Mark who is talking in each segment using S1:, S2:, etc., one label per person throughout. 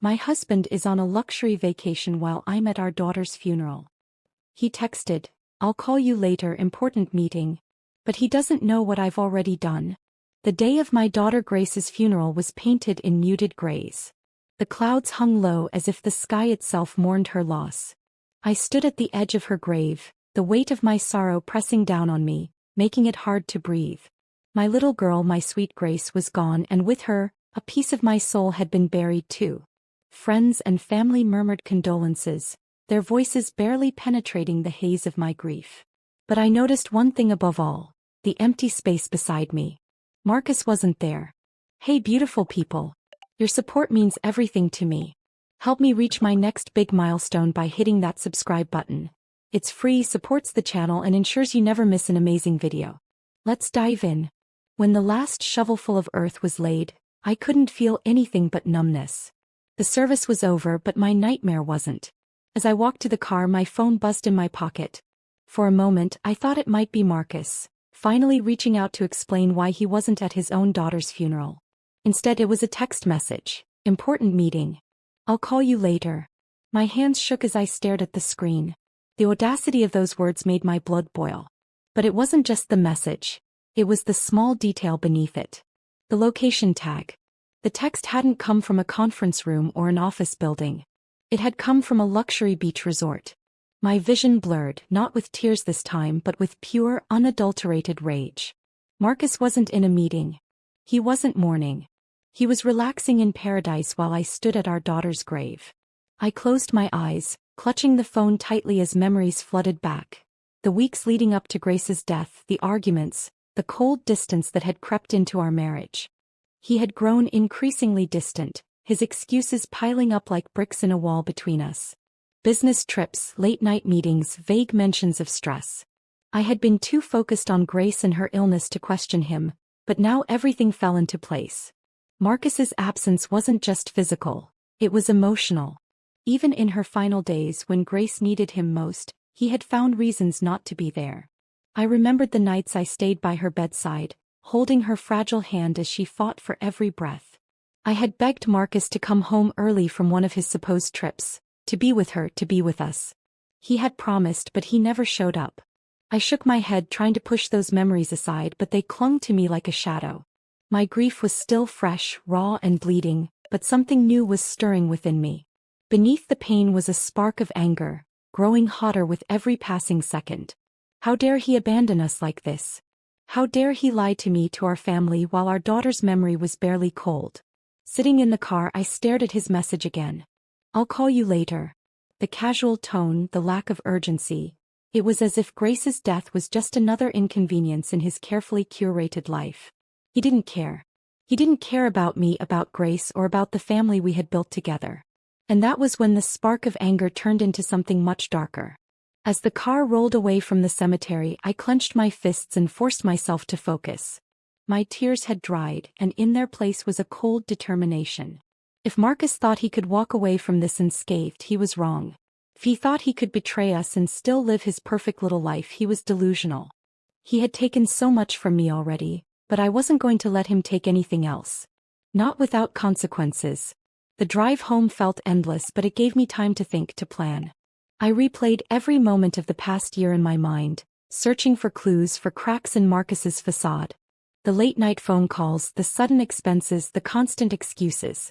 S1: My husband is on a luxury vacation while I'm at our daughter's funeral. He texted, "I'll call you later, important meeting." But he doesn't know what I've already done. The day of my daughter Grace's funeral was painted in muted grays. The clouds hung low as if the sky itself mourned her loss. I stood at the edge of her grave, the weight of my sorrow pressing down on me, making it hard to breathe. My little girl, my sweet Grace, was gone, and with her, a piece of my soul had been buried too. Friends and family murmured condolences, their voices barely penetrating the haze of my grief. But I noticed one thing above all: the empty space beside me. Marcus wasn't there. Hey beautiful people. Your support means everything to me. Help me reach my next big milestone by hitting that subscribe button. It's free, supports the channel, and ensures you never miss an amazing video. Let's dive in. When the last shovelful of earth was laid, I couldn't feel anything but numbness. The service was over, but my nightmare wasn't. As I walked to the car, my phone buzzed in my pocket. For a moment, I thought it might be Marcus, finally reaching out to explain why he wasn't at his own daughter's funeral. Instead, it was a text message: "Important meeting. I'll call you later." My hands shook as I stared at the screen. The audacity of those words made my blood boil. But it wasn't just the message. It was the small detail beneath it. The location tag. The text hadn't come from a conference room or an office building. It had come from a luxury beach resort. My vision blurred, not with tears this time, but with pure, unadulterated rage. Marcus wasn't in a meeting. He wasn't mourning. He was relaxing in paradise while I stood at our daughter's grave. I closed my eyes, clutching the phone tightly as memories flooded back. The weeks leading up to Grace's death, the arguments, the cold distance that had crept into our marriage. He had grown increasingly distant, his excuses piling up like bricks in a wall between us. Business trips, late-night meetings, vague mentions of stress. I had been too focused on Grace and her illness to question him, but now everything fell into place. Marcus's absence wasn't just physical, it was emotional. Even in her final days, when Grace needed him most, he had found reasons not to be there. I remembered the nights I stayed by her bedside, holding her fragile hand as she fought for every breath. I had begged Marcus to come home early from one of his supposed trips, to be with her, to be with us. He had promised, but he never showed up. I shook my head, trying to push those memories aside, but they clung to me like a shadow. My grief was still fresh, raw and bleeding, but something new was stirring within me. Beneath the pain was a spark of anger, growing hotter with every passing second. How dare he abandon us like this? How dare he lie to me, to our family, while our daughter's memory was barely cold? Sitting in the car, I stared at his message again. "I'll call you later." The casual tone, the lack of urgency. It was as if Grace's death was just another inconvenience in his carefully curated life. He didn't care. He didn't care about me, about Grace, or about the family we had built together. And that was when the spark of anger turned into something much darker. As the car rolled away from the cemetery, I clenched my fists and forced myself to focus. My tears had dried, and in their place was a cold determination. If Marcus thought he could walk away from this unscathed, he was wrong. If he thought he could betray us and still live his perfect little life, he was delusional. He had taken so much from me already, but I wasn't going to let him take anything else. Not without consequences. The drive home felt endless, but it gave me time to think, to plan. I replayed every moment of the past year in my mind, searching for clues, for cracks in Marcus's facade. The late-night phone calls, the sudden expenses, the constant excuses.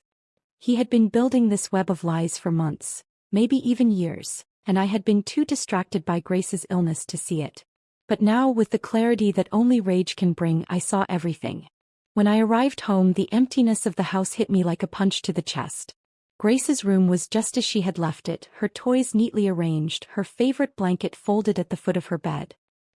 S1: He had been building this web of lies for months, maybe even years, and I had been too distracted by Grace's illness to see it. But now, with the clarity that only rage can bring, I saw everything. When I arrived home, the emptiness of the house hit me like a punch to the chest. Grace's room was just as she had left it, her toys neatly arranged, her favorite blanket folded at the foot of her bed.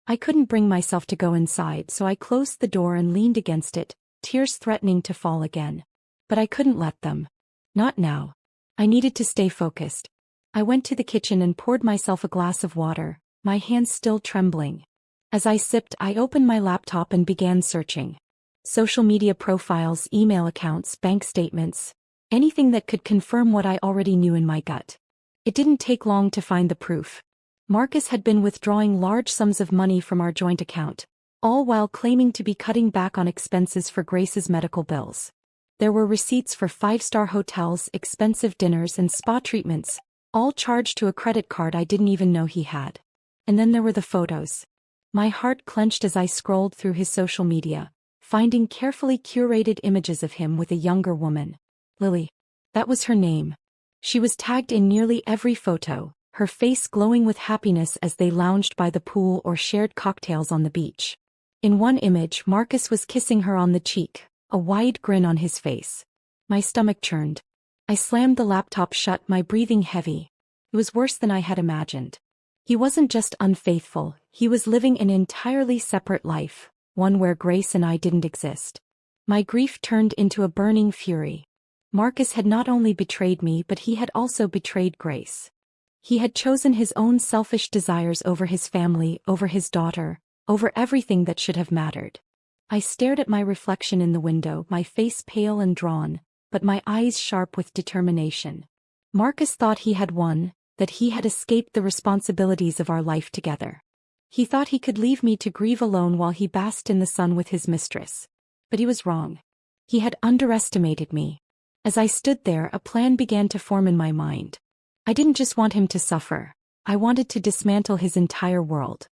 S1: I couldn't bring myself to go inside, so I closed the door and leaned against it, tears threatening to fall again. But I couldn't let them. Not now. I needed to stay focused. I went to the kitchen and poured myself a glass of water, my hands still trembling. As I sipped, I opened my laptop and began searching. Social media profiles, email accounts, bank statements. Anything that could confirm what I already knew in my gut. It didn't take long to find the proof. Marcus had been withdrawing large sums of money from our joint account, all while claiming to be cutting back on expenses for Grace's medical bills. There were receipts for five-star hotels, expensive dinners and spa treatments, all charged to a credit card I didn't even know he had. And then there were the photos. My heart clenched as I scrolled through his social media, finding carefully curated images of him with a younger woman. Lily. That was her name. She was tagged in nearly every photo, her face glowing with happiness as they lounged by the pool or shared cocktails on the beach. In one image, Marcus was kissing her on the cheek, a wide grin on his face. My stomach churned. I slammed the laptop shut, my breathing heavy. It was worse than I had imagined. He wasn't just unfaithful, he was living an entirely separate life, one where Grace and I didn't exist. My grief turned into a burning fury. Marcus had not only betrayed me but he had also betrayed Grace. He had chosen his own selfish desires over his family, over his daughter, over everything that should have mattered. I stared at my reflection in the window, my face pale and drawn, but my eyes sharp with determination. Marcus thought he had won, that he had escaped the responsibilities of our life together. He thought he could leave me to grieve alone while he basked in the sun with his mistress. But he was wrong. He had underestimated me. As I stood there, a plan began to form in my mind. I didn't just want him to suffer. I wanted to dismantle his entire world.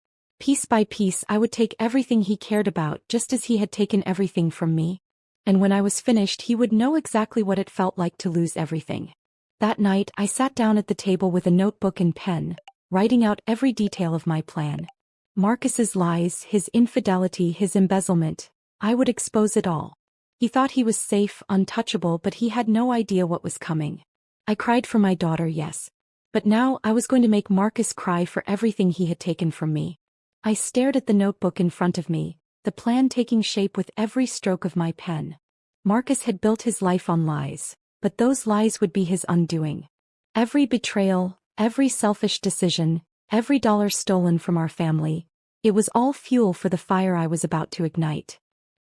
S1: Piece by piece, I would take everything he cared about just as he had taken everything from me. And when I was finished, he would know exactly what it felt like to lose everything. That night, I sat down at the table with a notebook and pen, writing out every detail of my plan. Marcus's lies, his infidelity, his embezzlement. I would expose it all. He thought he was safe, untouchable, but he had no idea what was coming. I cried for my daughter, yes. But now I was going to make Marcus cry for everything he had taken from me. I stared at the notebook in front of me, the plan taking shape with every stroke of my pen. Marcus had built his life on lies, but those lies would be his undoing. Every betrayal, every selfish decision, every dollar stolen from our family, it was all fuel for the fire I was about to ignite.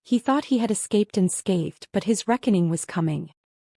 S1: He thought he had escaped unscathed, but his reckoning was coming.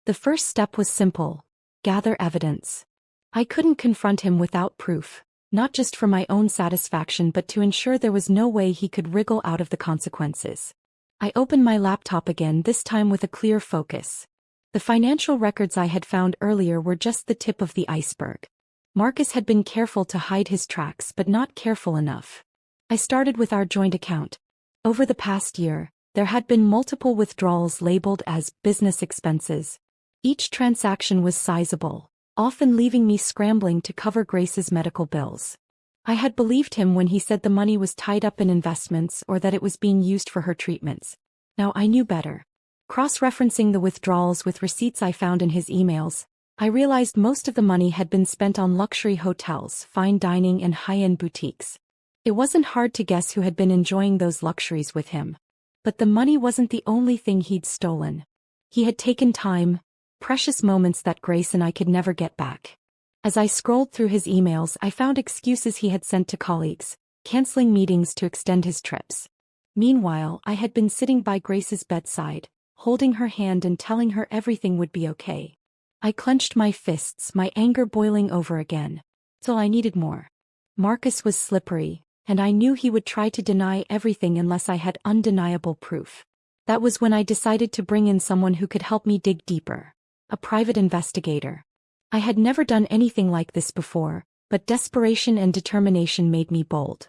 S1: The first step was simple: gather evidence. I couldn't confront him without proof, not just for my own satisfaction but to ensure there was no way he could wriggle out of the consequences. I opened my laptop again, this time with a clear focus. The financial records I had found earlier were just the tip of the iceberg. Marcus had been careful to hide his tracks but not careful enough. I started with our joint account. Over the past year, there had been multiple withdrawals labeled as business expenses. Each transaction was sizable, often leaving me scrambling to cover Grace's medical bills. I had believed him when he said the money was tied up in investments or that it was being used for her treatments. Now I knew better. Cross-referencing the withdrawals with receipts I found in his emails, I realized most of the money had been spent on luxury hotels, fine dining and high-end boutiques. It wasn't hard to guess who had been enjoying those luxuries with him. But the money wasn't the only thing he'd stolen. He had taken time, precious moments that Grace and I could never get back. As I scrolled through his emails, I found excuses he had sent to colleagues, canceling meetings to extend his trips. Meanwhile, I had been sitting by Grace's bedside, holding her hand and telling her everything would be okay. I clenched my fists, my anger boiling over again. Till I needed more. Marcus was slippery, and I knew he would try to deny everything unless I had undeniable proof. That was when I decided to bring in someone who could help me dig deeper. A private investigator. I had never done anything like this before, but desperation and determination made me bold.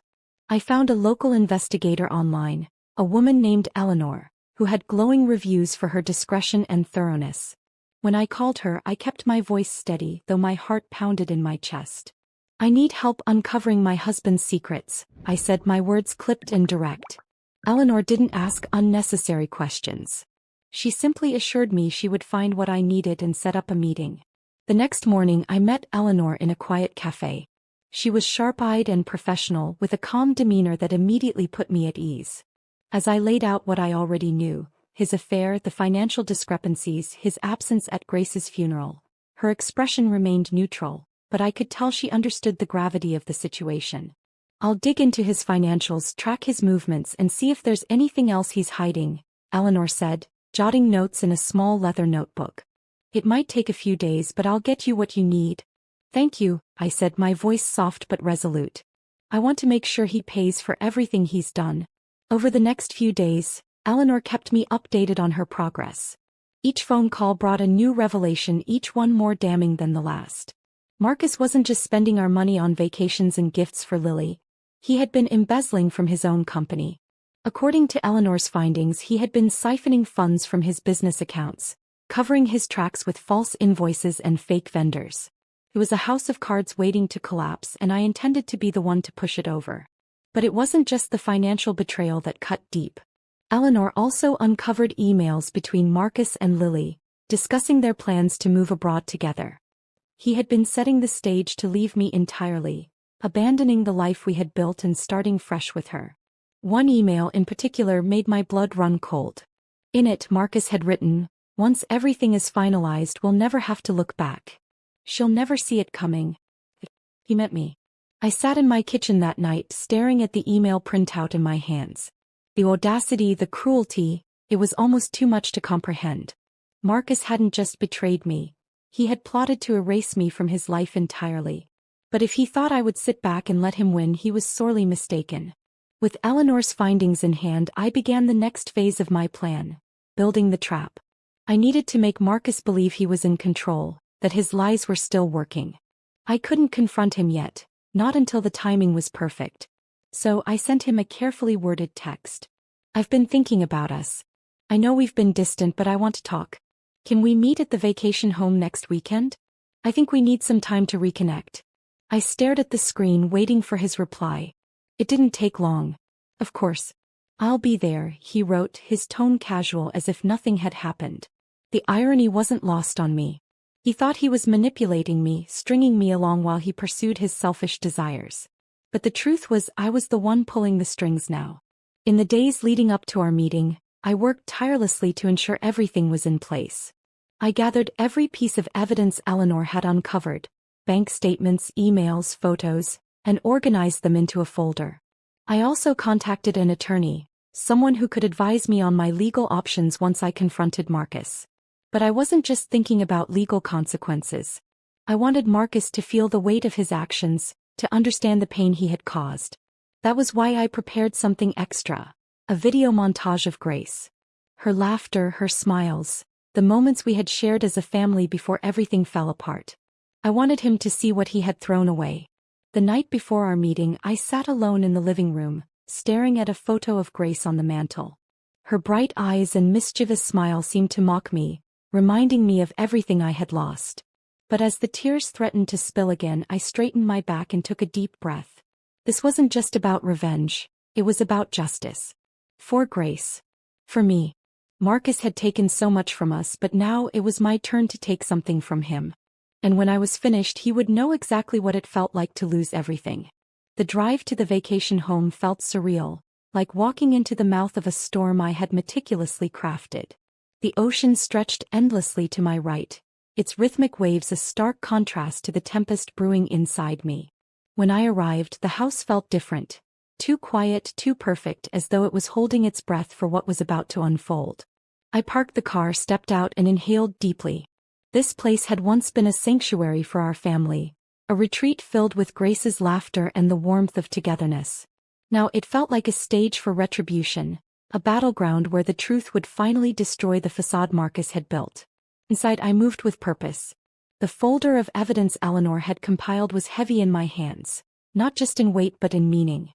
S1: I found a local investigator online, a woman named Eleanor, who had glowing reviews for her discretion and thoroughness. When I called her, I kept my voice steady, though my heart pounded in my chest. I need help uncovering my husband's secrets, I said, my words clipped and direct. Eleanor didn't ask unnecessary questions. She simply assured me she would find what I needed and set up a meeting. The next morning I met Eleanor in a quiet cafe. She was sharp-eyed and professional, with a calm demeanor that immediately put me at ease. As I laid out what I already knew, his affair, the financial discrepancies, his absence at Grace's funeral, her expression remained neutral, but I could tell she understood the gravity of the situation. I'll dig into his financials, track his movements, and see if there's anything else he's hiding, Eleanor said, jotting notes in a small leather notebook. It might take a few days, but I'll get you what you need. Thank you, I said, my voice soft but resolute. I want to make sure he pays for everything he's done. Over the next few days, Eleanor kept me updated on her progress. Each phone call brought a new revelation, each one more damning than the last. Marcus wasn't just spending our money on vacations and gifts for Lily. He had been embezzling from his own company. According to Eleanor's findings, he had been siphoning funds from his business accounts, covering his tracks with false invoices and fake vendors. It was a house of cards waiting to collapse, and I intended to be the one to push it over. But it wasn't just the financial betrayal that cut deep. Eleanor also uncovered emails between Marcus and Lily, discussing their plans to move abroad together. He had been setting the stage to leave me entirely, abandoning the life we had built and starting fresh with her. One email in particular made my blood run cold. In it, Marcus had written, "Once everything is finalized, we'll never have to look back. She'll never see it coming." He meant me. I sat in my kitchen that night, staring at the email printout in my hands. The audacity, the cruelty, it was almost too much to comprehend. Marcus hadn't just betrayed me. He had plotted to erase me from his life entirely. But if he thought I would sit back and let him win, he was sorely mistaken. With Eleanor's findings in hand, I began the next phase of my plan, building the trap. I needed to make Marcus believe he was in control, that his lies were still working. I couldn't confront him yet, not until the timing was perfect. So I sent him a carefully worded text. "I've been thinking about us. I know we've been distant, but I want to talk. Can we meet at the vacation home next weekend? I think we need some time to reconnect." I stared at the screen, waiting for his reply. It didn't take long. "Of course. I'll be there," he wrote, his tone casual as if nothing had happened. The irony wasn't lost on me. He thought he was manipulating me, stringing me along while he pursued his selfish desires. But the truth was, I was the one pulling the strings now. In the days leading up to our meeting, I worked tirelessly to ensure everything was in place. I gathered every piece of evidence Eleanor had uncovered, bank statements, emails, photos, and organized them into a folder. I also contacted an attorney, someone who could advise me on my legal options once I confronted Marcus. But I wasn't just thinking about legal consequences. I wanted Marcus to feel the weight of his actions, to understand the pain he had caused. That was why I prepared something extra, a video montage of Grace. Her laughter, her smiles, the moments we had shared as a family before everything fell apart. I wanted him to see what he had thrown away. The night before our meeting, I sat alone in the living room, staring at a photo of Grace on the mantel. Her bright eyes and mischievous smile seemed to mock me, reminding me of everything I had lost. But as the tears threatened to spill again, I straightened my back and took a deep breath. This wasn't just about revenge, it was about justice. For Grace. For me. Marcus had taken so much from us, but now it was my turn to take something from him. And when I was finished, he would know exactly what it felt like to lose everything. The drive to the vacation home felt surreal, like walking into the mouth of a storm I had meticulously crafted. The ocean stretched endlessly to my right, its rhythmic waves a stark contrast to the tempest brewing inside me. When I arrived, the house felt different. Too quiet, too perfect, as though it was holding its breath for what was about to unfold. I parked the car, stepped out, and inhaled deeply. This place had once been a sanctuary for our family, a retreat filled with Grace's laughter and the warmth of togetherness. Now it felt like a stage for retribution, a battleground where the truth would finally destroy the facade Marcus had built. Inside, I moved with purpose. The folder of evidence Eleanor had compiled was heavy in my hands, not just in weight but in meaning.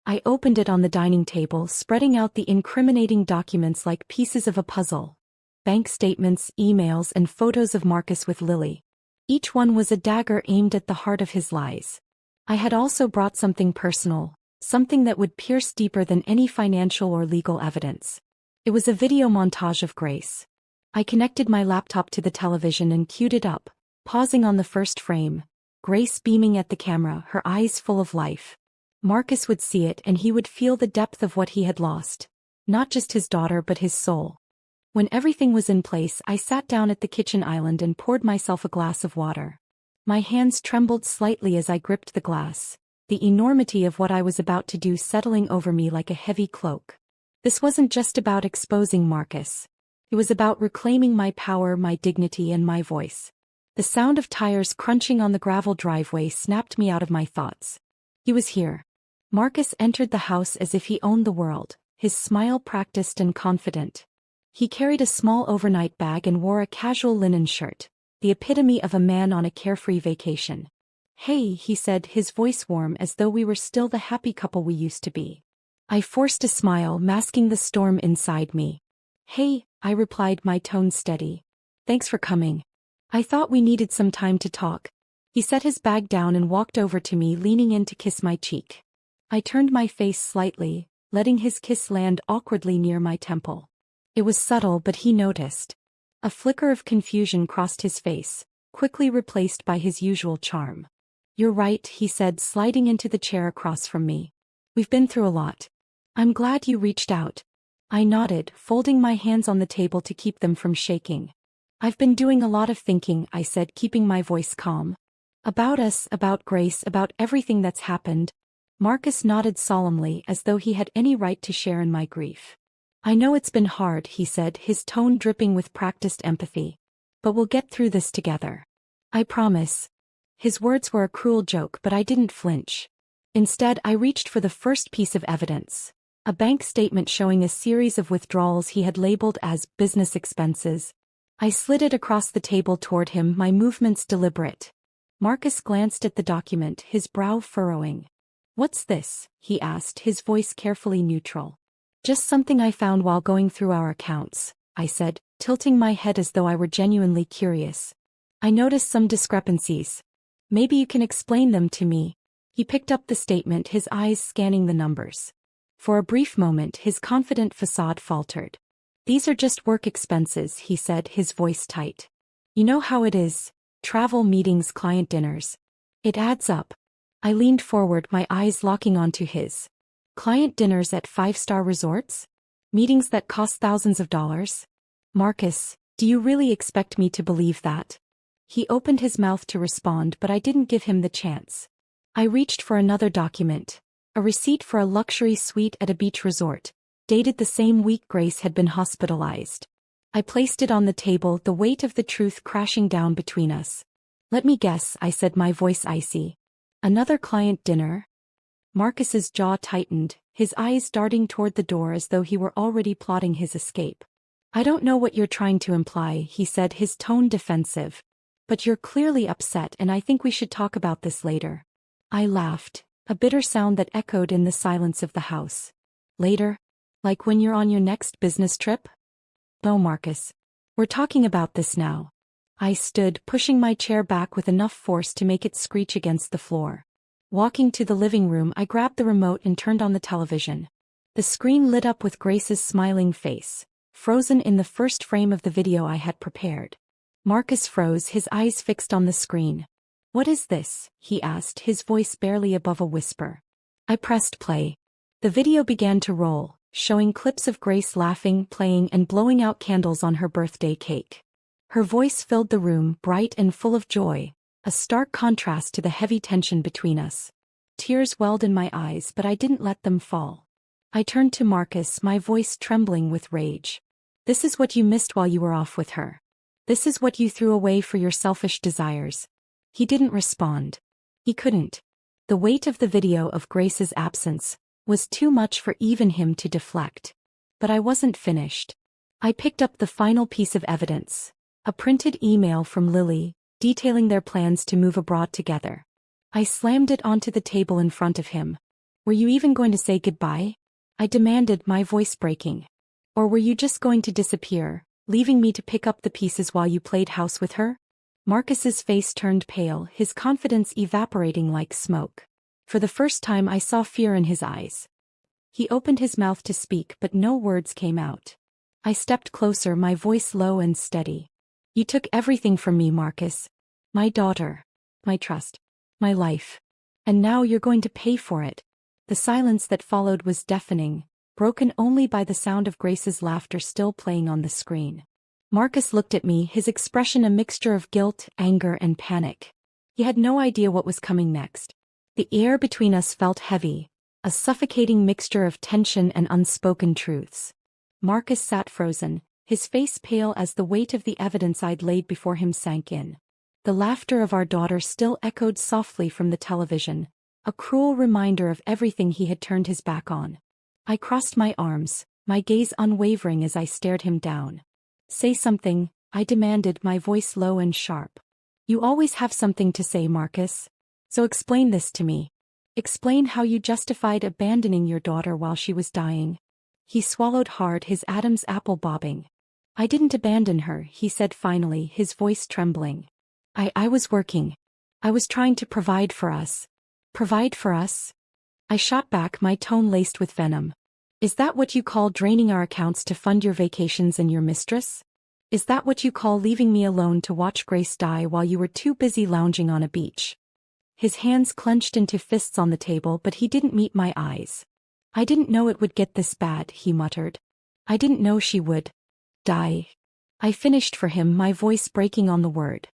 S1: I opened it on the dining table, spreading out the incriminating documents like pieces of a puzzle. Bank statements, emails, and photos of Marcus with Lily. Each one was a dagger aimed at the heart of his lies. I had also brought something personal, something that would pierce deeper than any financial or legal evidence. It was a video montage of Grace. I connected my laptop to the television and queued it up, pausing on the first frame, Grace beaming at the camera, her eyes full of life. Marcus would see it and he would feel the depth of what he had lost. Not just his daughter but his soul. When everything was in place, I sat down at the kitchen island and poured myself a glass of water. My hands trembled slightly as I gripped the glass, the enormity of what I was about to do settling over me like a heavy cloak. This wasn't just about exposing Marcus. It was about reclaiming my power, my dignity, and my voice. The sound of tires crunching on the gravel driveway snapped me out of my thoughts. He was here. Marcus entered the house as if he owned the world, his smile practiced and confident. He carried a small overnight bag and wore a casual linen shirt, the epitome of a man on a carefree vacation. "Hey," he said, his voice warm as though we were still the happy couple we used to be. I forced a smile, masking the storm inside me. "Hey," I replied, my tone steady. "Thanks for coming. I thought we needed some time to talk." He set his bag down and walked over to me, leaning in to kiss my cheek. I turned my face slightly, letting his kiss land awkwardly near my temple. It was subtle, but he noticed. A flicker of confusion crossed his face, quickly replaced by his usual charm. "You're right," he said, sliding into the chair across from me. "We've been through a lot. I'm glad you reached out." I nodded, folding my hands on the table to keep them from shaking. "I've been doing a lot of thinking," I said, keeping my voice calm. "About us, about Grace, about everything that's happened." Marcus nodded solemnly, as though he had any right to share in my grief. "I know it's been hard," he said, his tone dripping with practiced empathy. "But we'll get through this together. I promise." His words were a cruel joke, but I didn't flinch. Instead, I reached for the first piece of evidence. A bank statement showing a series of withdrawals he had labeled as business expenses. I slid it across the table toward him, my movements deliberate. Marcus glanced at the document, his brow furrowing. "What's this?" he asked, his voice carefully neutral. "Just something I found while going through our accounts," I said, tilting my head as though I were genuinely curious. "I noticed some discrepancies. Maybe you can explain them to me." He picked up the statement, his eyes scanning the numbers. For a brief moment, his confident facade faltered. "These are just work expenses," he said, his voice tight. "You know how it is. Travel, meetings, client dinners. It adds up." I leaned forward, my eyes locking onto his. "Client dinners at five-star resorts? Meetings that cost thousands of dollars? Marcus, do you really expect me to believe that?" He opened his mouth to respond, but I didn't give him the chance. I reached for another document. A receipt for a luxury suite at a beach resort, dated the same week Grace had been hospitalized. I placed it on the table, the weight of the truth crashing down between us. "Let me guess," I said, my voice icy. "Another client dinner?" Marcus's jaw tightened, his eyes darting toward the door as though he were already plotting his escape. "I don't know what you're trying to imply," he said, his tone defensive. "But you're clearly upset, and I think we should talk about this later." I laughed, a bitter sound that echoed in the silence of the house. "Later? Like when you're on your next business trip?" "No, Marcus. We're talking about this now." I stood, pushing my chair back with enough force to make it screech against the floor. Walking to the living room, I grabbed the remote and turned on the television. The screen lit up with Grace's smiling face, frozen in the first frame of the video I had prepared. Marcus froze, his eyes fixed on the screen. "What is this?" he asked, his voice barely above a whisper. I pressed play. The video began to roll, showing clips of Grace laughing, playing, and blowing out candles on her birthday cake. Her voice filled the room, bright and full of joy, a stark contrast to the heavy tension between us. Tears welled in my eyes, but I didn't let them fall. I turned to Marcus, my voice trembling with rage. "This is what you missed while you were off with her. This is what you threw away for your selfish desires." He didn't respond. He couldn't. The weight of the video of Grace's absence was too much for even him to deflect. But I wasn't finished. I picked up the final piece of evidence, a printed email from Lily, detailing their plans to move abroad together. I slammed it onto the table in front of him. "Were you even going to say goodbye?" I demanded, my voice breaking. "Or were you just going to disappear, leaving me to pick up the pieces while you played house with her?" Marcus's face turned pale, his confidence evaporating like smoke. For the first time I saw fear in his eyes. He opened his mouth to speak, but no words came out. I stepped closer, my voice low and steady. "You took everything from me, Marcus. My daughter, my trust, my life. And now you're going to pay for it." The silence that followed was deafening, broken only by the sound of Grace's laughter still playing on the screen. Marcus looked at me, his expression a mixture of guilt, anger, and panic. He had no idea what was coming next. The air between us felt heavy, a suffocating mixture of tension and unspoken truths. Marcus sat frozen, his face pale as the weight of the evidence I'd laid before him sank in. The laughter of our daughter still echoed softly from the television, a cruel reminder of everything he had turned his back on. I crossed my arms, my gaze unwavering as I stared him down. Say something, I demanded, my voice low and sharp. You always have something to say, Marcus. So explain this to me. Explain how you justified abandoning your daughter while she was dying. He swallowed hard, his Adam's apple bobbing. I didn't abandon her, he said finally, his voice trembling. I was working. I was trying to provide for us. Provide for us? I shot back, my tone laced with venom. Is that what you call draining our accounts to fund your vacations and your mistress? Is that what you call leaving me alone to watch Grace die while you were too busy lounging on a beach? His hands clenched into fists on the table, but he didn't meet my eyes. I didn't know it would get this bad, he muttered. I didn't know she would die. I finished for him, my voice breaking on the word.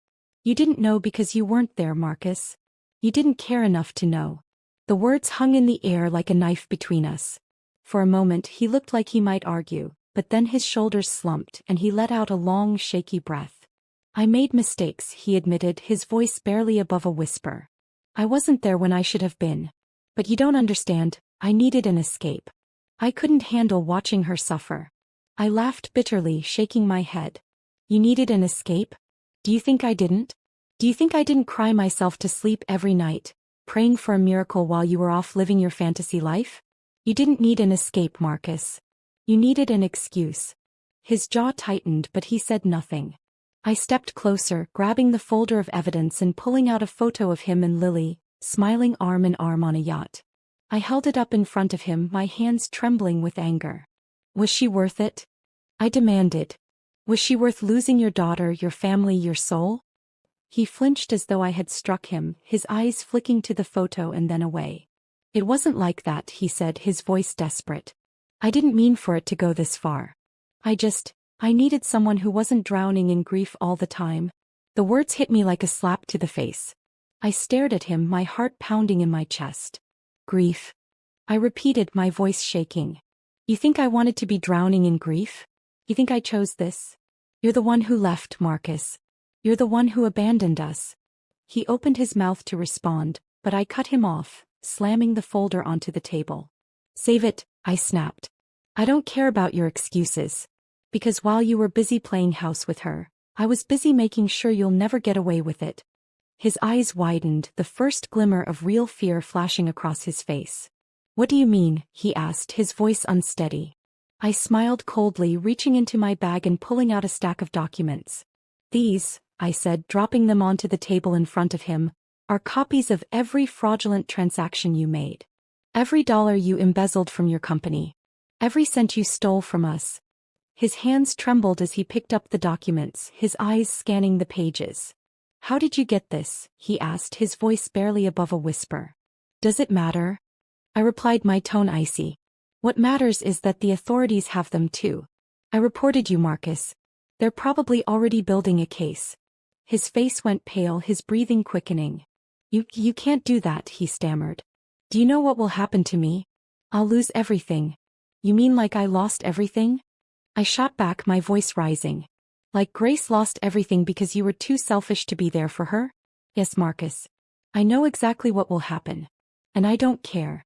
S1: You didn't know because you weren't there, Marcus. You didn't care enough to know. The words hung in the air like a knife between us. For a moment he looked like he might argue, but then his shoulders slumped and he let out a long, shaky breath. I made mistakes, he admitted, his voice barely above a whisper. I wasn't there when I should have been. But you don't understand, I needed an escape. I couldn't handle watching her suffer. I laughed bitterly, shaking my head. You needed an escape? Do you think I didn't? Do you think I didn't cry myself to sleep every night, praying for a miracle while you were off living your fantasy life? You didn't need an escape, Marcus. You needed an excuse. His jaw tightened, but he said nothing. I stepped closer, grabbing the folder of evidence and pulling out a photo of him and Lily, smiling arm in arm on a yacht. I held it up in front of him, my hands trembling with anger. Was she worth it? I demanded. Was she worth losing your daughter, your family, your soul? He flinched as though I had struck him, his eyes flicking to the photo and then away. It wasn't like that, he said, his voice desperate. I didn't mean for it to go this far. I needed someone who wasn't drowning in grief all the time. The words hit me like a slap to the face. I stared at him, my heart pounding in my chest. Grief. I repeated, my voice shaking. You think I wanted to be drowning in grief? You think I chose this? You're the one who left, Marcus. You're the one who abandoned us. He opened his mouth to respond, but I cut him off, slamming the folder onto the table. Save it, I snapped. I don't care about your excuses. Because while you were busy playing house with her, I was busy making sure you'll never get away with it. His eyes widened, the first glimmer of real fear flashing across his face. What do you mean? He asked, his voice unsteady. I smiled coldly, reaching into my bag and pulling out a stack of documents. These, I said, dropping them onto the table in front of him, are copies of every fraudulent transaction you made. Every dollar you embezzled from your company. Every cent you stole from us. His hands trembled as he picked up the documents, his eyes scanning the pages. How did you get this? He asked, his voice barely above a whisper. Does it matter? I replied, my tone icy. What matters is that the authorities have them too. I reported you, Marcus. They're probably already building a case. His face went pale, his breathing quickening. You can't do that, he stammered. Do you know what will happen to me? I'll lose everything. You mean like I lost everything? I shot back, my voice rising. Like Grace lost everything because you were too selfish to be there for her? Yes, Marcus. I know exactly what will happen. And I don't care.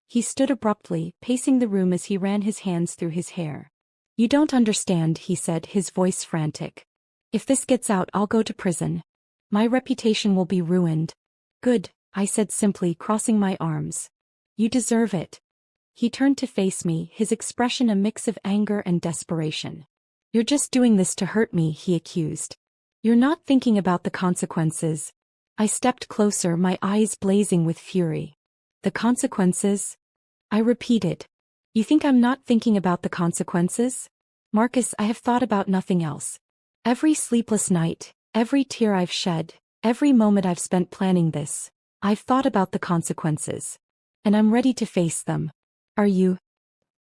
S1: He stood abruptly, pacing the room as he ran his hands through his hair. You don't understand, he said, his voice frantic. If this gets out, I'll go to prison. My reputation will be ruined. Good, I said simply, crossing my arms. You deserve it. He turned to face me, his expression a mix of anger and desperation. You're just doing this to hurt me, he accused. You're not thinking about the consequences. I stepped closer, my eyes blazing with fury. The consequences? I repeated. You think I'm not thinking about the consequences? Marcus, I have thought about nothing else. Every sleepless night, every tear I've shed, every moment I've spent planning this, I've thought about the consequences. And I'm ready to face them. Are you?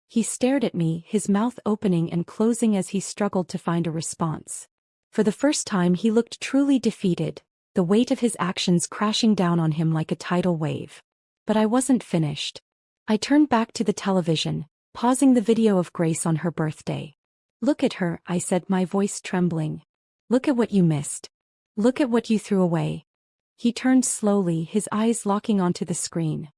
S1: He stared at me, his mouth opening and closing as he struggled to find a response. For the first time he looked truly defeated, the weight of his actions crashing down on him like a tidal wave. But I wasn't finished. I turned back to the television, pausing the video of Grace on her birthday. Look at her, I said, my voice trembling. Look at what you missed. Look at what you threw away. He turned slowly, his eyes locking onto the screen.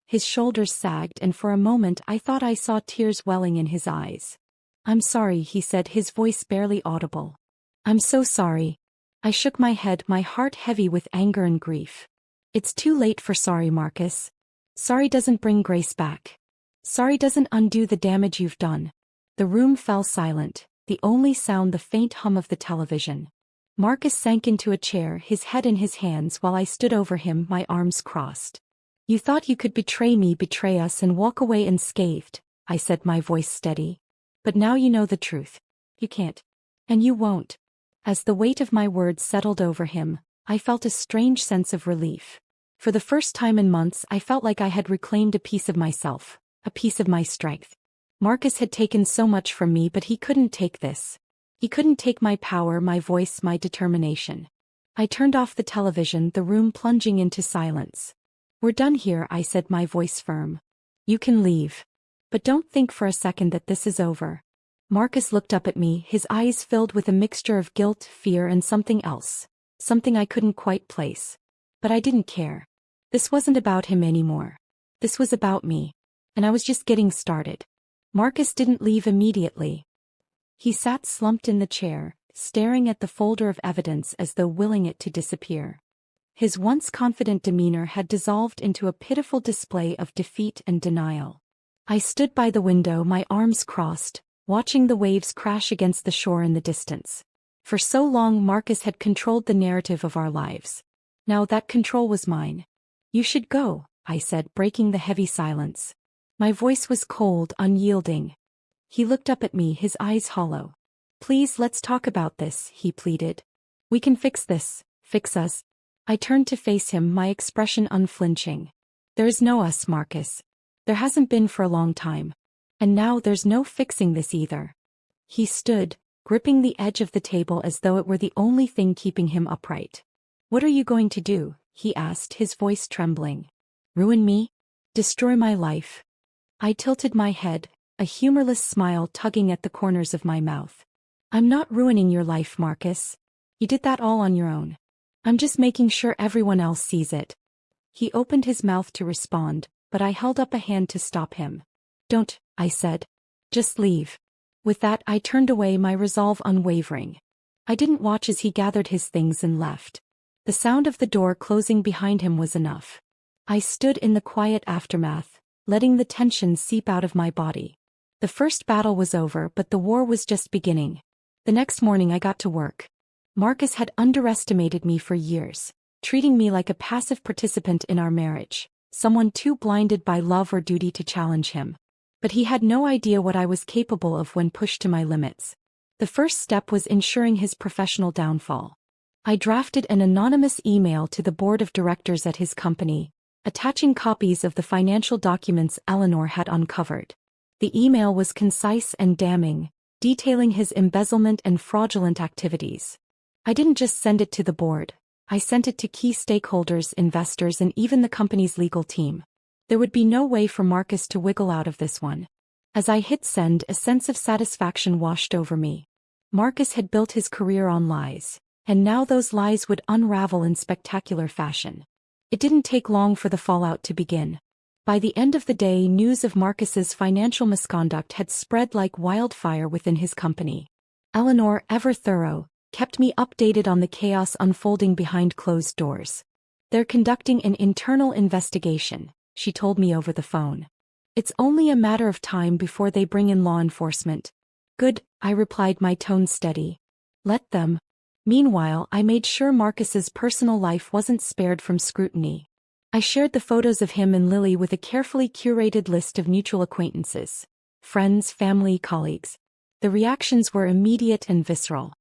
S1: His shoulders sagged and for a moment I thought I saw tears welling in his eyes. "I'm sorry," he said, his voice barely audible. "I'm so sorry." I shook my head, my heart heavy with anger and grief. "It's too late for sorry, Marcus. Sorry doesn't bring Grace back. Sorry doesn't undo the damage you've done." The room fell silent, the only sound the faint hum of the television. Marcus sank into a chair, his head in his hands while I stood over him, my arms crossed. "You thought you could betray me, betray us and walk away unscathed," I said, my voice steady. "But now you know the truth. You can't. And you won't." As the weight of my words settled over him, I felt a strange sense of relief. For the first time in months I felt like I had reclaimed a piece of myself, a piece of my strength. Marcus had taken so much from me, but he couldn't take this. He couldn't take my power, my voice, my determination. I turned off the television, the room plunging into silence. "We're done here," I said, my voice firm. "You can leave. But don't think for a second that this is over." Marcus looked up at me, his eyes filled with a mixture of guilt, fear and something else. Something I couldn't quite place. But I didn't care. This wasn't about him anymore. This was about me. And I was just getting started. Marcus didn't leave immediately. He sat slumped in the chair, staring at the folder of evidence as though willing it to disappear. His once confident demeanor had dissolved into a pitiful display of defeat and denial. I stood by the window, my arms crossed, watching the waves crash against the shore in the distance. For so long Marcus had controlled the narrative of our lives. Now that control was mine. "You should go," I said, breaking the heavy silence. My voice was cold, unyielding. He looked up at me, his eyes hollow. "Please, let's talk about this," he pleaded. "We can fix this, fix us." I turned to face him, my expression unflinching. "There is no us, Marcus. There hasn't been for a long time. And now there's no fixing this either." He stood, gripping the edge of the table as though it were the only thing keeping him upright. "What are you going to do?" he asked, his voice trembling. "Ruin me? Destroy my life?" I tilted my head, a humorless smile tugging at the corners of my mouth. "I'm not ruining your life, Marcus. You did that all on your own. I'm just making sure everyone else sees it." He opened his mouth to respond, but I held up a hand to stop him. "Don't," I said. "Just leave." With that I turned away, my resolve unwavering. I didn't watch as he gathered his things and left. The sound of the door closing behind him was enough. I stood in the quiet aftermath, letting the tension seep out of my body. The first battle was over, but the war was just beginning. The next morning I got to work. Marcus had underestimated me for years, treating me like a passive participant in our marriage, someone too blinded by love or duty to challenge him. But he had no idea what I was capable of when pushed to my limits. The first step was ensuring his professional downfall. I drafted an anonymous email to the board of directors at his company, attaching copies of the financial documents Eleanor had uncovered. The email was concise and damning, detailing his embezzlement and fraudulent activities. I didn't just send it to the board. I sent it to key stakeholders, investors, and even the company's legal team. There would be no way for Marcus to wiggle out of this one. As I hit send, a sense of satisfaction washed over me. Marcus had built his career on lies, and now those lies would unravel in spectacular fashion. It didn't take long for the fallout to begin. By the end of the day, news of Marcus's financial misconduct had spread like wildfire within his company. Eleanor, ever thorough, kept me updated on the chaos unfolding behind closed doors. "They're conducting an internal investigation," she told me over the phone. "It's only a matter of time before they bring in law enforcement." "Good," I replied, my tone steady. "Let them." Meanwhile, I made sure Marcus's personal life wasn't spared from scrutiny. I shared the photos of him and Lily with a carefully curated list of mutual acquaintances, friends, family, colleagues. The reactions were immediate and visceral.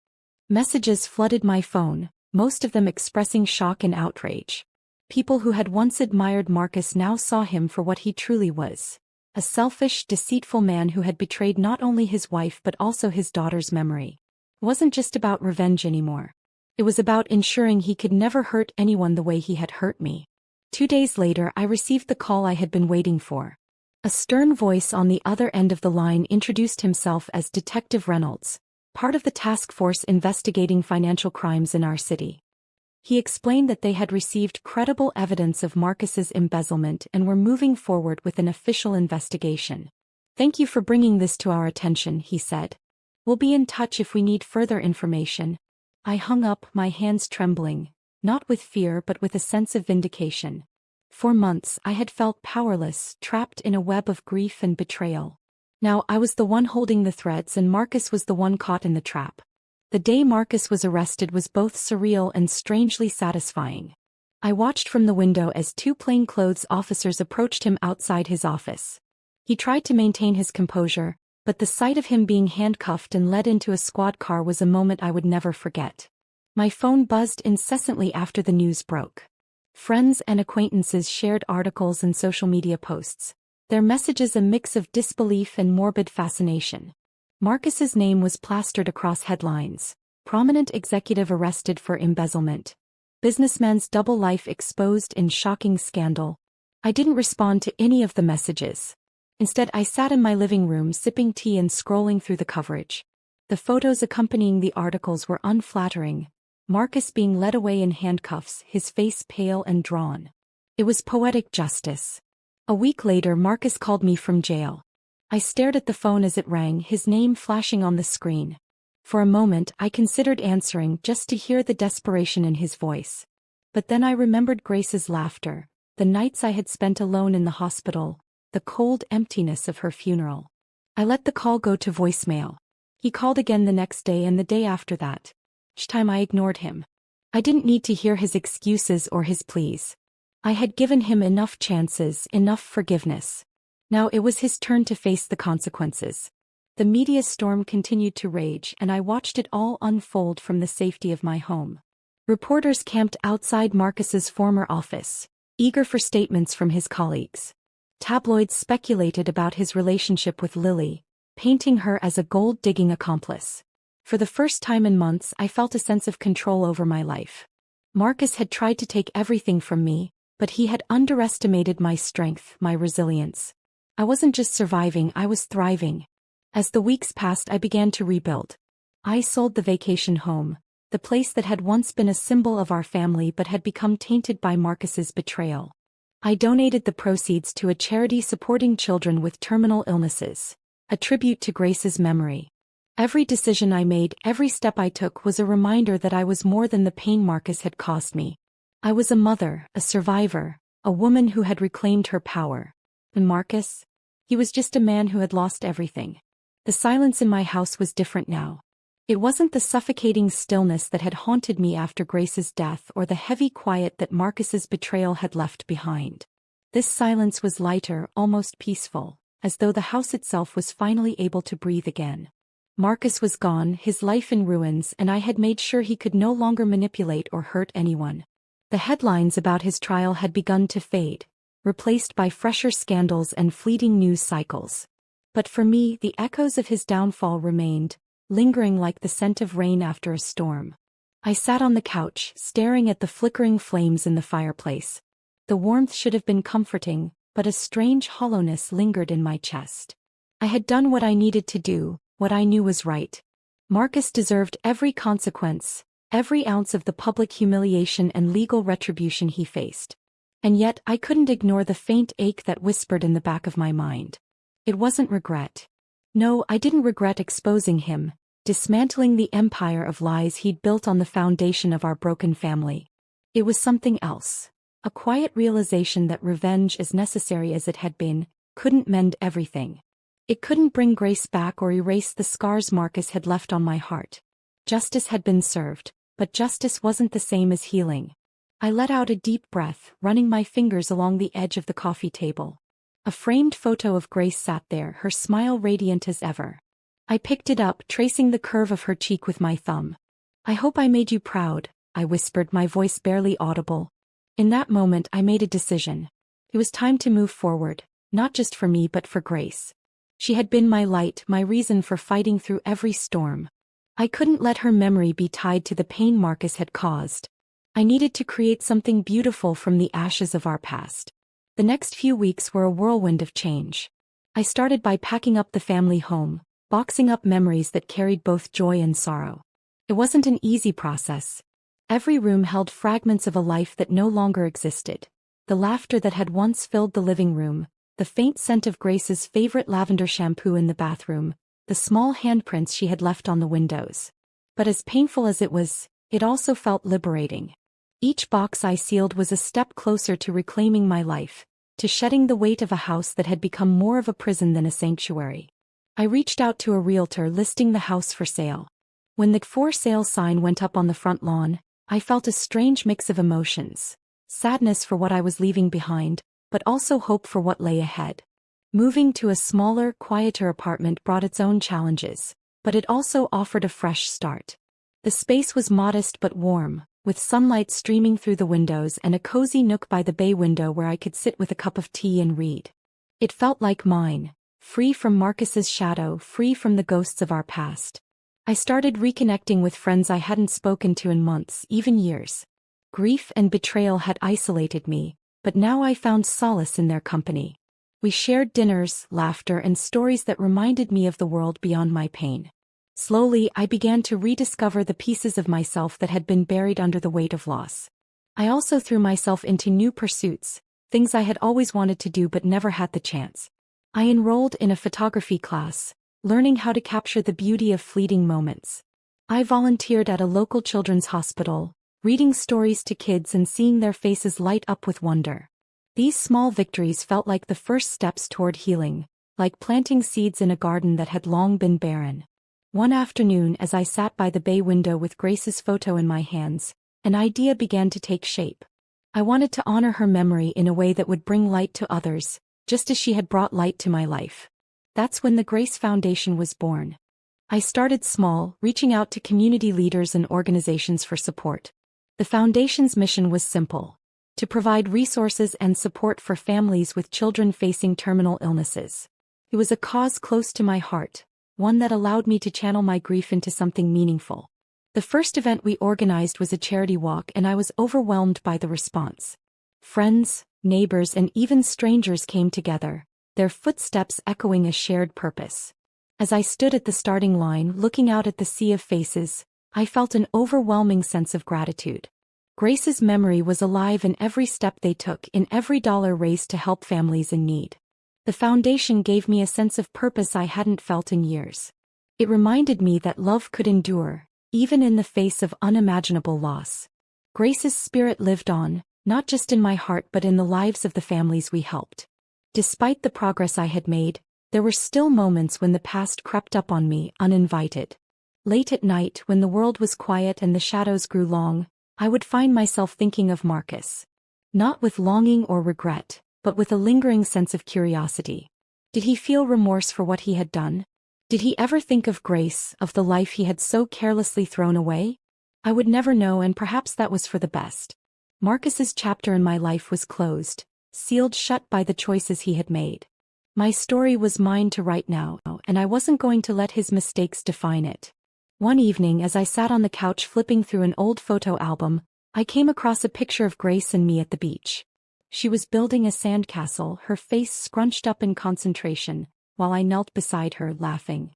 S1: Messages flooded my phone, most of them expressing shock and outrage. People who had once admired Marcus now saw him for what he truly was. A selfish, deceitful man who had betrayed not only his wife but also his daughter's memory. It wasn't just about revenge anymore. It was about ensuring he could never hurt anyone the way he had hurt me. 2 days later, I received the call I had been waiting for. A stern voice on the other end of the line introduced himself as Detective Reynolds, part of the task force investigating financial crimes in our city. He explained that they had received credible evidence of Marcus's embezzlement and were moving forward with an official investigation. "Thank you for bringing this to our attention," he said. "We'll be in touch if we need further information." I hung up, my hands trembling, not with fear but with a sense of vindication. For months I had felt powerless, trapped in a web of grief and betrayal. Now I was the one holding the threads and Marcus was the one caught in the trap. The day Marcus was arrested was both surreal and strangely satisfying. I watched from the window as two plainclothes officers approached him outside his office. He tried to maintain his composure, but the sight of him being handcuffed and led into a squad car was a moment I would never forget. My phone buzzed incessantly after the news broke. Friends and acquaintances shared articles and social media posts, their messages a mix of disbelief and morbid fascination. Marcus's name was plastered across headlines: prominent executive arrested for embezzlement, businessman's double life exposed in shocking scandal. I didn't respond to any of the messages. Instead, I sat in my living room sipping tea and scrolling through the coverage. The photos accompanying the articles were unflattering. Marcus being led away in handcuffs, his face pale and drawn. It was poetic justice. A week later, Marcus called me from jail. I stared at the phone as it rang, his name flashing on the screen. For a moment, I considered answering just to hear the desperation in his voice. But then I remembered Grace's laughter, the nights I had spent alone in the hospital, the cold emptiness of her funeral. I let the call go to voicemail. He called again the next day and the day after that. Each time I ignored him. I didn't need to hear his excuses or his pleas. I had given him enough chances, enough forgiveness. Now it was his turn to face the consequences. The media storm continued to rage and I watched it all unfold from the safety of my home. Reporters camped outside Marcus's former office, eager for statements from his colleagues. Tabloids speculated about his relationship with Lily, painting her as a gold-digging accomplice. For the first time in months, I felt a sense of control over my life. Marcus had tried to take everything from me, but he had underestimated my strength, my resilience. I wasn't just surviving, I was thriving. As the weeks passed, I began to rebuild. I sold the vacation home, the place that had once been a symbol of our family but had become tainted by Marcus's betrayal. I donated the proceeds to a charity supporting children with terminal illnesses, a tribute to Grace's memory. Every decision I made, every step I took was a reminder that I was more than the pain Marcus had caused me. I was a mother, a survivor, a woman who had reclaimed her power. And Marcus? He was just a man who had lost everything. The silence in my house was different now. It wasn't the suffocating stillness that had haunted me after Grace's death or the heavy quiet that Marcus's betrayal had left behind. This silence was lighter, almost peaceful, as though the house itself was finally able to breathe again. Marcus was gone, his life in ruins, and I had made sure he could no longer manipulate or hurt anyone. The headlines about his trial had begun to fade, replaced by fresher scandals and fleeting news cycles. But for me, the echoes of his downfall remained, lingering like the scent of rain after a storm. I sat on the couch, staring at the flickering flames in the fireplace. The warmth should have been comforting, but a strange hollowness lingered in my chest. I had done what I needed to do, what I knew was right. Marcus deserved every consequence, every ounce of the public humiliation and legal retribution he faced. And yet I couldn't ignore the faint ache that whispered in the back of my mind. It wasn't regret. No, I didn't regret exposing him, dismantling the empire of lies he'd built on the foundation of our broken family. It was something else. A quiet realization that revenge, as necessary as it had been, couldn't mend everything. It couldn't bring Grace back or erase the scars Marcus had left on my heart. Justice had been served, but justice wasn't the same as healing. I let out a deep breath, running my fingers along the edge of the coffee table. A framed photo of Grace sat there, her smile radiant as ever. I picked it up, tracing the curve of her cheek with my thumb. "I hope I made you proud," I whispered, my voice barely audible. In that moment I made a decision. It was time to move forward, not just for me but for Grace. She had been my light, my reason for fighting through every storm. I couldn't let her memory be tied to the pain Marcus had caused. I needed to create something beautiful from the ashes of our past. The next few weeks were a whirlwind of change. I started by packing up the family home, boxing up memories that carried both joy and sorrow. It wasn't an easy process. Every room held fragments of a life that no longer existed. The laughter that had once filled the living room, the faint scent of Grace's favorite lavender shampoo in the bathroom, the small handprints she had left on the windows. But as painful as it was, it also felt liberating. Each box I sealed was a step closer to reclaiming my life, to shedding the weight of a house that had become more of a prison than a sanctuary. I reached out to a realtor listing the house for sale. When the for sale sign went up on the front lawn, I felt a strange mix of emotions. Sadness for what I was leaving behind, but also hope for what lay ahead. Moving to a smaller, quieter apartment brought its own challenges, but it also offered a fresh start. The space was modest but warm, with sunlight streaming through the windows and a cozy nook by the bay window where I could sit with a cup of tea and read. It felt like mine, free from Marcus's shadow, free from the ghosts of our past. I started reconnecting with friends I hadn't spoken to in months, even years. Grief and betrayal had isolated me, but now I found solace in their company. We shared dinners, laughter, and stories that reminded me of the world beyond my pain. Slowly, I began to rediscover the pieces of myself that had been buried under the weight of loss. I also threw myself into new pursuits, things I had always wanted to do but never had the chance. I enrolled in a photography class, learning how to capture the beauty of fleeting moments. I volunteered at a local children's hospital, reading stories to kids and seeing their faces light up with wonder. These small victories felt like the first steps toward healing, like planting seeds in a garden that had long been barren. One afternoon, as I sat by the bay window with Grace's photo in my hands, an idea began to take shape. I wanted to honor her memory in a way that would bring light to others, just as she had brought light to my life. That's when the Grace Foundation was born. I started small, reaching out to community leaders and organizations for support. The foundation's mission was simple: to provide resources and support for families with children facing terminal illnesses. It was a cause close to my heart, one that allowed me to channel my grief into something meaningful. The first event we organized was a charity walk, and I was overwhelmed by the response. Friends, neighbors, and even strangers came together, their footsteps echoing a shared purpose. As I stood at the starting line, looking out at the sea of faces, I felt an overwhelming sense of gratitude. Grace's memory was alive in every step they took, in every dollar raised to help families in need. The foundation gave me a sense of purpose I hadn't felt in years. It reminded me that love could endure, even in the face of unimaginable loss. Grace's spirit lived on, not just in my heart but in the lives of the families we helped. Despite the progress I had made, there were still moments when the past crept up on me uninvited. Late at night, when the world was quiet and the shadows grew long, I would find myself thinking of Marcus. Not with longing or regret, but with a lingering sense of curiosity. Did he feel remorse for what he had done? Did he ever think of Grace, of the life he had so carelessly thrown away? I would never know, and perhaps that was for the best. Marcus's chapter in my life was closed, sealed shut by the choices he had made. My story was mine to write now, and I wasn't going to let his mistakes define it. One evening, as I sat on the couch flipping through an old photo album, I came across a picture of Grace and me at the beach. She was building a sandcastle, her face scrunched up in concentration, while I knelt beside her, laughing.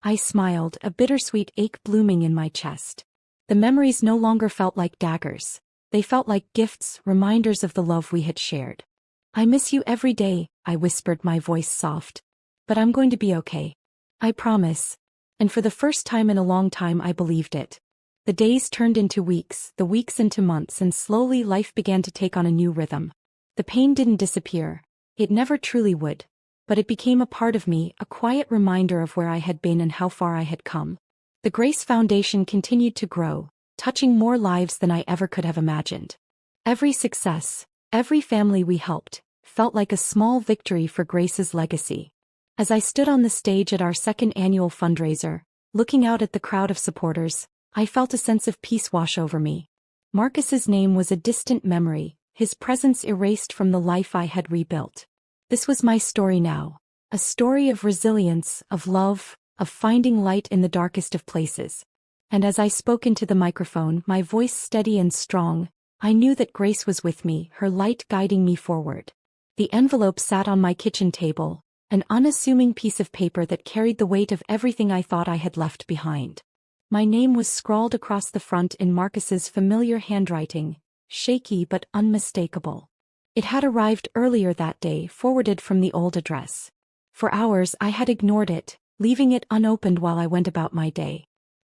S1: I smiled, a bittersweet ache blooming in my chest. The memories no longer felt like daggers. They felt like gifts, reminders of the love we had shared. "I miss you every day," I whispered, my voice soft. "But I'm going to be okay. I promise." And for the first time in a long time, I believed it. The days turned into weeks, the weeks into months, and slowly life began to take on a new rhythm. The pain didn't disappear. It never truly would. But it became a part of me, a quiet reminder of where I had been and how far I had come. The Grace Foundation continued to grow, touching more lives than I ever could have imagined. Every success, every family we helped, felt like a small victory for Grace's legacy. As I stood on the stage at our second annual fundraiser, looking out at the crowd of supporters, I felt a sense of peace wash over me. Marcus's name was a distant memory, his presence erased from the life I had rebuilt. This was my story now, a story of resilience, of love, of finding light in the darkest of places. And as I spoke into the microphone, my voice steady and strong, I knew that Grace was with me, her light guiding me forward. The envelope sat on my kitchen table, an unassuming piece of paper that carried the weight of everything I thought I had left behind. My name was scrawled across the front in Marcus's familiar handwriting, shaky but unmistakable. It had arrived earlier that day, forwarded from the old address. For hours I had ignored it, leaving it unopened while I went about my day.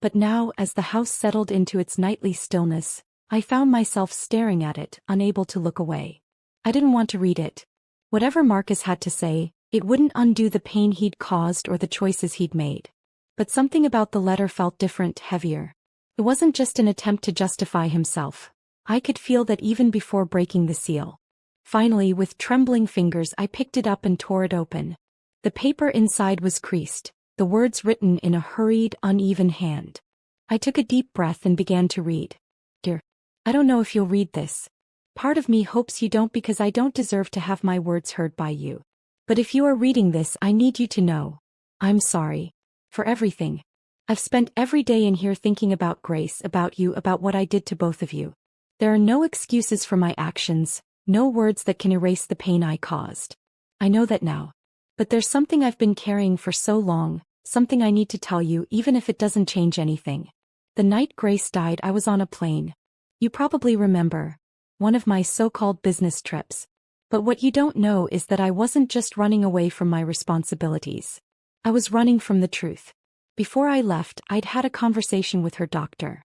S1: But now, as the house settled into its nightly stillness, I found myself staring at it, unable to look away. I didn't want to read it. Whatever Marcus had to say, it wouldn't undo the pain he'd caused or the choices he'd made. But something about the letter felt different, heavier. It wasn't just an attempt to justify himself. I could feel that even before breaking the seal. Finally, with trembling fingers, I picked it up and tore it open. The paper inside was creased, the words written in a hurried, uneven hand. I took a deep breath and began to read. Dear, I don't know if you'll read this. Part of me hopes you don't, because I don't deserve to have my words heard by you. But if you are reading this, I need you to know. I'm sorry. For everything. I've spent every day in here thinking about Grace, about you, about what I did to both of you. There are no excuses for my actions, no words that can erase the pain I caused. I know that now. But there's something I've been carrying for so long, something I need to tell you, even if it doesn't change anything. The night Grace died, I was on a plane. You probably remember. One of my so-called business trips. But what you don't know is that I wasn't just running away from my responsibilities. I was running from the truth. Before I left, I'd had a conversation with her doctor.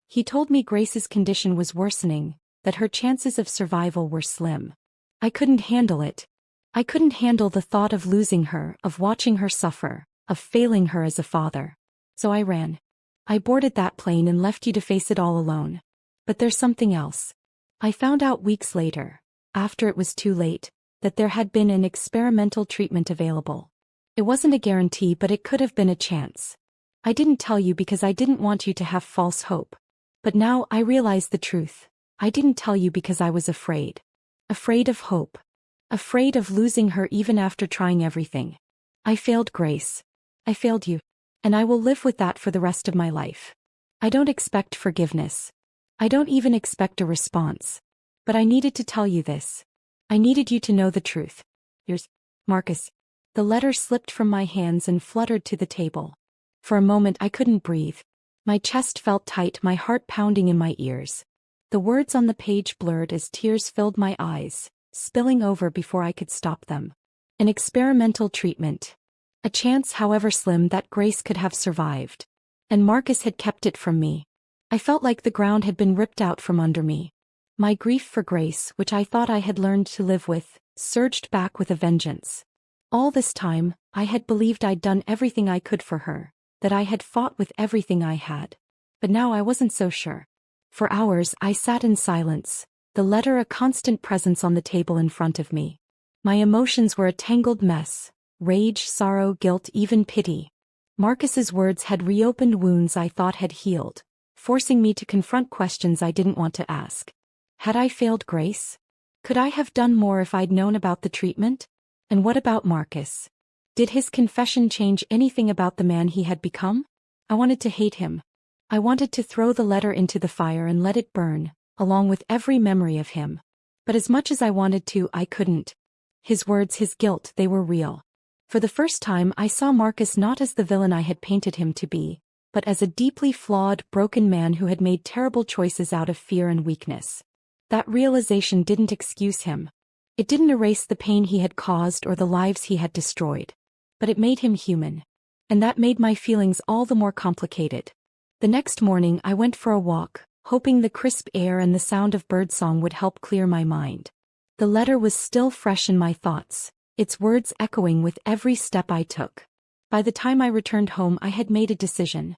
S1: He told me Grace's condition was worsening, that her chances of survival were slim. I couldn't handle it. I couldn't handle the thought of losing her, of watching her suffer, of failing her as a father. So I ran. I boarded that plane and left you to face it all alone. But there's something else. I found out weeks later, after it was too late, that there had been an experimental treatment available. It wasn't a guarantee, but it could have been a chance. I didn't tell you because I didn't want you to have false hope. But now I realize the truth. I didn't tell you because I was afraid. Afraid of hope. Afraid of losing her even after trying everything. I failed Grace. I failed you. And I will live with that for the rest of my life. I don't expect forgiveness. I don't even expect a response. But I needed to tell you this. I needed you to know the truth. Yours, Marcus. The letter slipped from my hands and fluttered to the table. For a moment I couldn't breathe. My chest felt tight, my heart pounding in my ears. The words on the page blurred as tears filled my eyes, spilling over before I could stop them. An experimental treatment. A chance, however slim, that Grace could have survived. And Marcus had kept it from me. I felt like the ground had been ripped out from under me. My grief for Grace, which I thought I had learned to live with, surged back with a vengeance. All this time, I had believed I'd done everything I could for her, that I had fought with everything I had. But now I wasn't so sure. For hours I sat in silence, the letter a constant presence on the table in front of me. My emotions were a tangled mess: rage, sorrow, guilt, even pity. Marcus's words had reopened wounds I thought had healed, forcing me to confront questions I didn't want to ask. Had I failed Grace? Could I have done more if I'd known about the treatment? And what about Marcus? Did his confession change anything about the man he had become? I wanted to hate him. I wanted to throw the letter into the fire and let it burn, along with every memory of him. But as much as I wanted to, I couldn't. His words, his guilt, they were real. For the first time I saw Marcus not as the villain I had painted him to be, but as a deeply flawed, broken man who had made terrible choices out of fear and weakness. That realization didn't excuse him. It didn't erase the pain he had caused or the lives he had destroyed. But it made him human. And that made my feelings all the more complicated. The next morning I went for a walk, hoping the crisp air and the sound of birdsong would help clear my mind. The letter was still fresh in my thoughts, its words echoing with every step I took. By the time I returned home I had made a decision.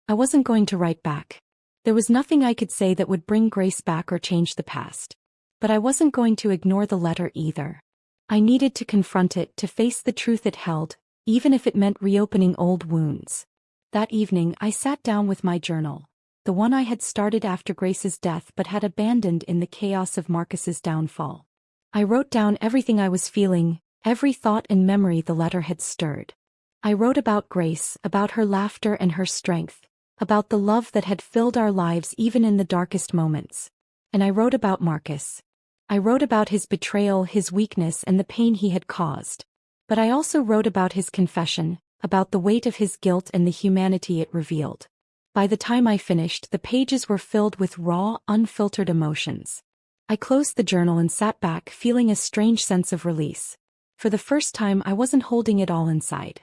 S1: I wasn't going to write back. There was nothing I could say that would bring Grace back or change the past. But I wasn't going to ignore the letter either. I needed to confront it, to face the truth it held, even if it meant reopening old wounds. That evening I sat down with my journal, the one I had started after Grace's death but had abandoned in the chaos of Marcus's downfall. I wrote down everything I was feeling, every thought and memory the letter had stirred. I wrote about Grace, about her laughter and her strength, about the love that had filled our lives even in the darkest moments. And I wrote about Marcus. I wrote about his betrayal, his weakness, and the pain he had caused. But I also wrote about his confession, about the weight of his guilt and the humanity it revealed. By the time I finished, the pages were filled with raw, unfiltered emotions. I closed the journal and sat back, feeling a strange sense of release. For the first time, I wasn't holding it all inside.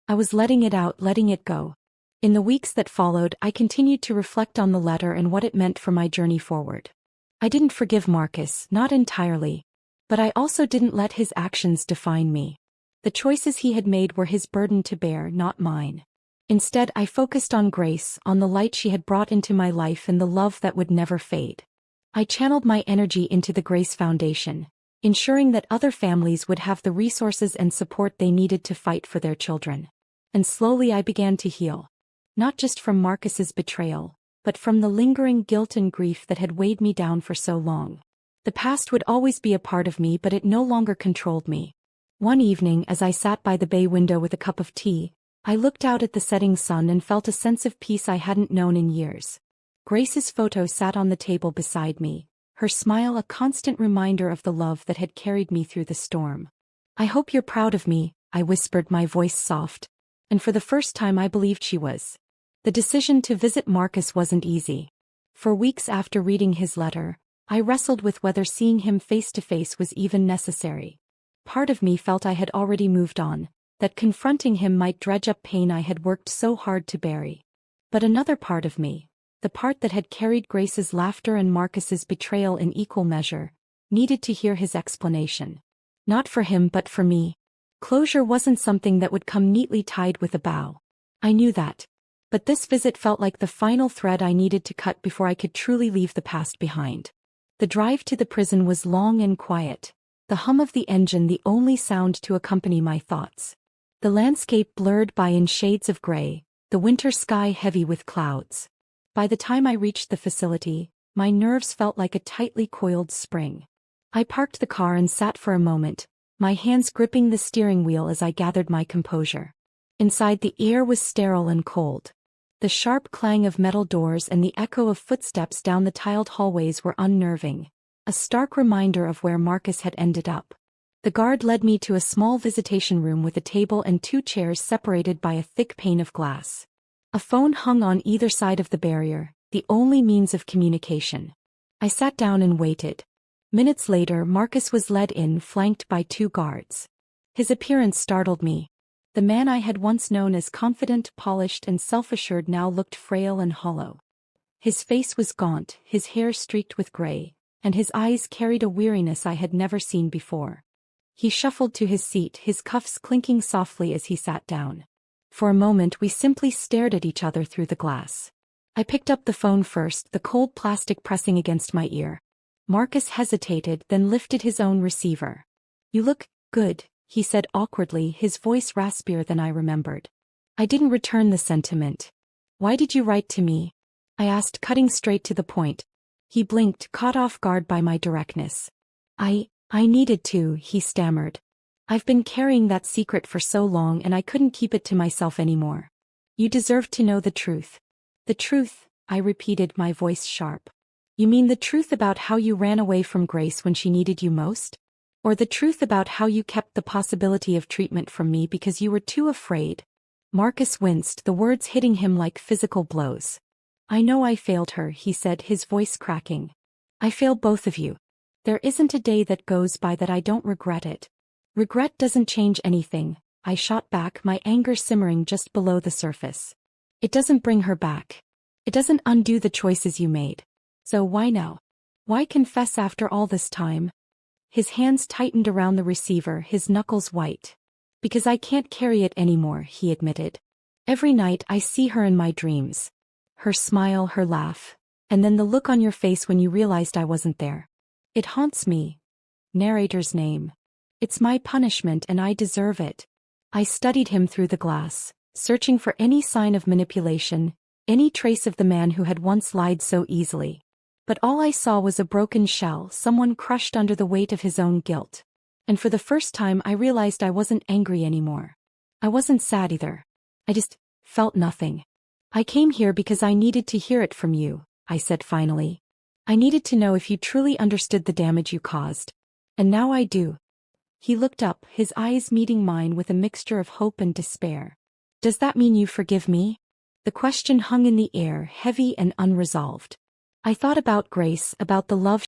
S1: I was letting it out, letting it go. In the weeks that followed, I continued to reflect on the letter and what it meant for my journey forward. I didn't forgive Marcus, not entirely. But I also didn't let his actions define me. The choices he had made were his burden to bear, not mine. Instead, I focused on Grace, on the light she had brought into my life and the love that would never fade. I channeled my energy into the Grace Foundation, ensuring that other families would have the resources and support they needed to fight for their children. And slowly I began to heal. Not just from Marcus's betrayal, but from the lingering guilt and grief that had weighed me down for so long. The past would always be a part of me, but it no longer controlled me. One evening, as I sat by the bay window with a cup of tea, I looked out at the setting sun and felt a sense of peace I hadn't known in years. Grace's photo sat on the table beside me, her smile a constant reminder of the love that had carried me through the storm. "I hope you're proud of me," I whispered, my voice soft. And for the first time I believed she was. The decision to visit Marcus wasn't easy. For weeks after reading his letter, I wrestled with whether seeing him face to face was even necessary. Part of me felt I had already moved on, that confronting him might dredge up pain I had worked so hard to bury. But another part of me, the part that had carried Grace's laughter and Marcus's betrayal in equal measure, needed to hear his explanation. Not for him but for me. Closure wasn't something that would come neatly tied with a bow. I knew that. But this visit felt like the final thread I needed to cut before I could truly leave the past behind. The drive to the prison was long and quiet, the hum of the engine the only sound to accompany my thoughts. The landscape blurred by in shades of gray, the winter sky heavy with clouds. By the time I reached the facility, my nerves felt like a tightly coiled spring. I parked the car and sat for a moment, my hands gripping the steering wheel as I gathered my composure. Inside, the air was sterile and cold. The sharp clang of metal doors and the echo of footsteps down the tiled hallways were unnerving, a stark reminder of where Marcus had ended up. The guard led me to a small visitation room with a table and 2 chairs separated by a thick pane of glass. A phone hung on either side of the barrier, the only means of communication. I sat down and waited. Minutes later, Marcus was led in, flanked by 2 guards. His appearance startled me. The man I had once known as confident, polished, and self-assured now looked frail and hollow. His face was gaunt, his hair streaked with gray, and his eyes carried a weariness I had never seen before. He shuffled to his seat, his cuffs clinking softly as he sat down. For a moment we simply stared at each other through the glass. I picked up the phone first, the cold plastic pressing against my ear. Marcus hesitated, then lifted his own receiver. "You look good," he said awkwardly, his voice raspier than I remembered. I didn't return the sentiment. "Why did you write to me?" I asked, cutting straight to the point. He blinked, caught off guard by my directness. I needed to," he stammered. "I've been carrying that secret for so long and I couldn't keep it to myself anymore. You deserve to know the truth." "The truth," I repeated, my voice sharp. "You mean the truth about how you ran away from Grace when she needed you most? Or the truth about how you kept the possibility of treatment from me because you were too afraid?" Marcus winced, the words hitting him like physical blows. "I know I failed her," he said, his voice cracking. "I failed both of you. There isn't a day that goes by that I don't regret it." "Regret doesn't change anything," I shot back, my anger simmering just below the surface. "It doesn't bring her back. It doesn't undo the choices you made. So why now? Why confess after all this time?" His hands tightened around the receiver, his knuckles white. "Because I can't carry it anymore," he admitted. "Every night I see her in my dreams. Her smile, her laugh, and then the look on your face when you realized I wasn't there. It haunts me." Narrator's name. "It's my punishment and I deserve it." I studied him through the glass, searching for any sign of manipulation, any trace of the man who had once lied so easily. But all I saw was a broken shell, someone crushed under the weight of his own guilt. And for the first time I realized I wasn't angry anymore. I wasn't sad either. I just felt nothing. "I came here because I needed to hear it from you," I said finally. "I needed to know if you truly understood the damage you caused. And now I do." He looked up, his eyes meeting mine with a mixture of hope and despair. "Does that mean you forgive me?" The question hung in the air, heavy and unresolved. I thought about Grace, about the love